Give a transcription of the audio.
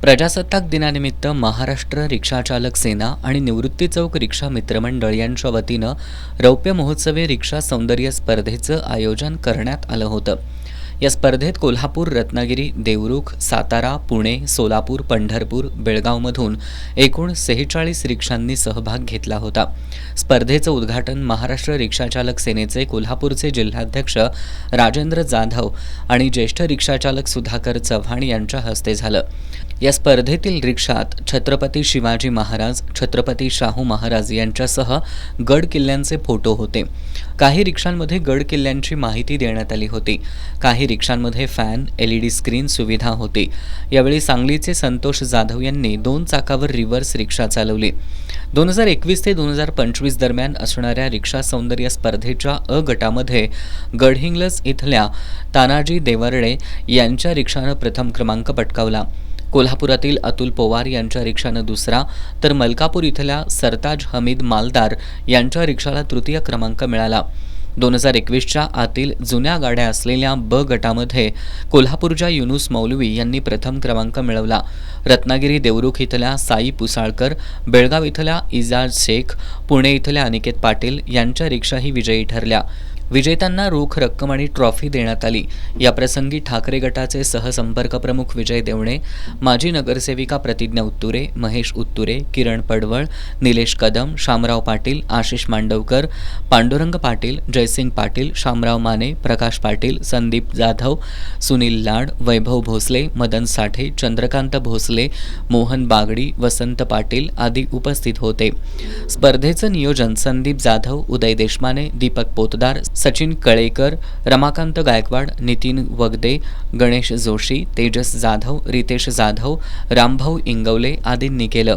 प्रजासत्ताक दिनानिमित्त महाराष्ट्र रिक्षाचालक सेना आणि निवृत्ती चौक रिक्षा मित्रमंडळ यांच्या वतीनं रौप्य महोत्सवी रिक्षा सौंदर्य स्पर्धेचं आयोजन करण्यात आलं होतं. या स्पर्धेत कोल्हापूर, रत्नागिरी, देवरुख, सातारा, पुणे, सोलापूर, पंढरपूर, बेळगावमधून एकूण 46 रिक्षांनी सहभाग घेतला होता. स्पर्धेचं उद्घाटन महाराष्ट्र रिक्षाचालक सेनेचे कोल्हापूरचे जिल्हाध्यक्ष राजेंद्र जाधव आणि ज्येष्ठ रिक्षाचालक सुधाकर चव्हाण यांच्या हस्ते झालं. या स्पर्धेतील रिक्षात छत्रपती शिवाजी महाराज, छत्रपती शाहू महाराज यांच्यासह गड किल्ल्यांचे फोटो होते. काही रिक्षांमध्ये गड किल्ल्यांची माहिती देण्यात आली होती. काही रिक्षांमध्ये फॅन, LED स्क्रीन सुविधा होती. यावेळी सांगलीचे संतोष जाधव यांनी 2 चाकावर रिव्हर्स रिक्षा चालवली. 2021 ते 2025 दरम्यान असणाऱ्या रिक्षा सौंदर्य स्पर्धेच्या अ गटामध्ये गडहिंग्लज इथल्या तानाजी देवर्डे यांच्या रिक्षानं प्रथम क्रमांक पटकावला. कोल्हापुरातील अतुल पवार यांच्या रिक्षानं दुसरा, तर मलकापूर इथल्या सरताज हमीद मालदार यांच्या रिक्षाला तृतीय क्रमांक मिळाला. 2021च्या आतील जुन्या गाड्या असलेल्या ब गटामध्ये कोल्हापूरच्या युनुस मौलवी यांनी प्रथम क्रमांक मिळवला. रत्नागिरी देवरुख इथल्या साई पुसाळकर, बेळगाव इथल्या इजाज शेख, पुणे इथल्या अनिकेत पाटील यांच्या रिक्षाही विजयी ठरल्या. विजेत्यांना रोख रक्कम आणि ट्रॉफी देण्यात आली. याप्रसंगी ठाकरे गटाचे सहसंपर्क प्रमुख विजय देवणे, माजी नगरसेविका प्रतिज्ञा उत्तुरे, महेश उत्तुरे, किरण पडवळ, निलेश कदम, शामराव पाटील, आशिष मांडवकर, पांडुरंग पाटील, जयसिंग पाटील, शामराव माने, प्रकाश पाटील, संदीप जाधव, सुनील लाड, वैभव भोसले, मदन साठे, चंद्रकांत भोसले, मोहन बागडी, वसंत पाटील आदी उपस्थित होते. स्पर्धेचं नियोजन संदीप जाधव, उदय देशमाने, दीपक पोतदार, सचिन कळेकर, रमाकांत गायकवाड, नितीन वगदे, गणेश जोशी, तेजस जाधव, रितेश जाधव, रामभाऊ इंगवले आदींनी केलं.